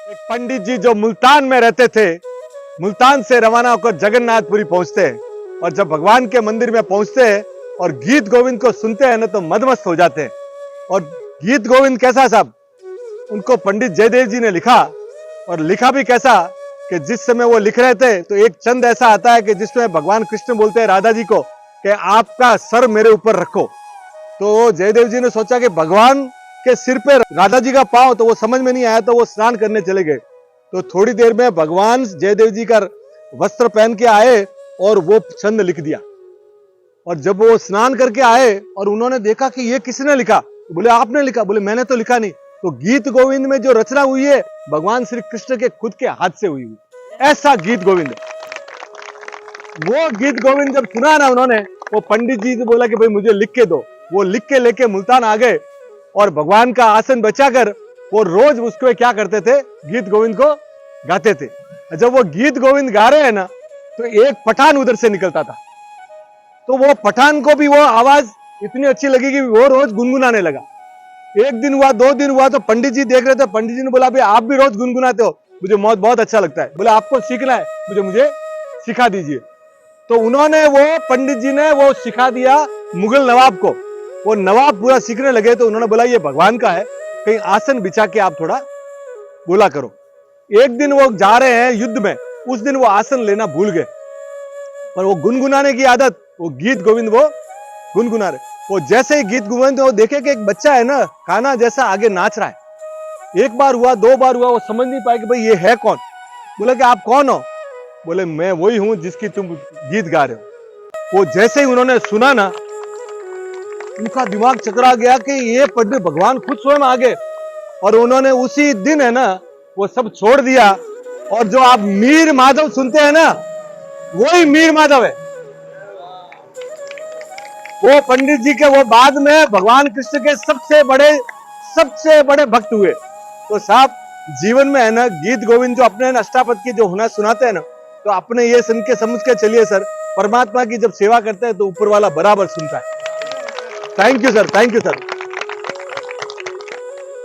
एक पंडित जी जो मुल्तान में रहते थे, मुल्तान से रवाना होकर जगन्नाथपुरी पहुंचते हैं और जब भगवान के मंदिर में पहुंचते हैं और गीत गोविंद को सुनते हैं ना तो मदमस्त हो जाते हैं। और गीत गोविंद कैसा साहब, उनको पंडित जयदेव जी ने लिखा और लिखा भी कैसा कि जिस समय वो लिख रहे थे तो एक चंद ऐसा आता है कि जिसमें भगवान कृष्ण बोलते हैं राधा जी को कि आपका सर मेरे ऊपर रखो। तो जयदेव जी ने सोचा कि भगवान के सिर पे राधा जी का पांव, तो वो समझ में नहीं आया तो वो स्नान करने चले गए। तो थोड़ी देर में भगवान जयदेव जी का वस्त्र पहन के आए और वो छंद लिख दिया। और जब वो स्नान करके आए और उन्होंने देखा कि ये किसने लिखा, तो बोले आपने लिखा। बोले मैंने तो लिखा नहीं। तो गीत गोविंद में जो रचना हुई है भगवान श्री कृष्ण के खुद के हाथ से हुई हुई, ऐसा गीत गोविंद। वो गीत गोविंद जब सुना ना उन्होंने, वो पंडित जी ने बोला कि भाई मुझे लिख के दो। वो लिख के लेके मुल्तान आ गए और भगवान का आसन बचाकर वो रोज उसको क्या करते थे, गीत गोविंद को गाते थे। जब वो गीत गोविंद गा रहे हैं ना तो एक पठान उधर से निकलता था, तो वो पठान को भी वो आवाज इतनी अच्छी लगी कि वो रोज गुनगुनाने लगा। एक दिन हुआ, 2 दिन हुआ, तो पंडित जी देख रहे थे। पंडित जी ने बोला भाई आप भी रोज गुनगुनाते हो, मुझे बहुत अच्छा लगता है। बोले आपको सीखना है, मुझे सिखा दीजिए। तो उन्होंने वो पंडित जी ने वो सिखा दिया मुगल नवाब को। वो नवाब पूरा सीखने लगे तो उन्होंने बोला ये भगवान का है, कहीं आसन बिछा के आप थोड़ा बोला करो। एक दिन वो जा रहे हैं युद्ध में, उस दिन वो आसन लेना भूल गए, पर वो गुनगुनाने की आदत, वो गीत गोविंद वो गुनगुना रहे। वो जैसे ही गीत गोविंद वो देखे कि एक बच्चा है ना कान्हा जैसा आगे नाच रहा है। एक बार हुआ, 2 बार हुआ, वो समझ नहीं पाए कि भाई ये है कौन। बोले कि आप कौन हो? बोले मैं वही हूं जिसकी तुम गीत गा रहे हो। वो जैसे ही उन्होंने सुना ना, उनका दिमाग चकरा गया कि ये पंडित भगवान खुद स्वयं आ गए। और उन्होंने उसी दिन है ना वो सब छोड़ दिया। और जो आप मीर माधव सुनते हैं ना, वही मीर माधव है। वो पंडित जी के वो बाद में भगवान कृष्ण के सबसे बड़े भक्त हुए। तो साहब जीवन में है ना गीत गोविंद जो अपने अष्टापद की जो हुनर सुनाते हैं ना, तो अपने ये सुन के समझ के चलिए सर, परमात्मा की जब सेवा करते हैं तो ऊपर वाला बराबर सुनता है। Thank you sir, thank you sir.